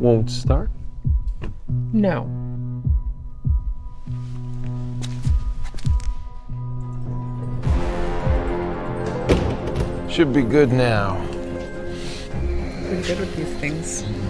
won't start? No. Should be good now. Pretty good with these things.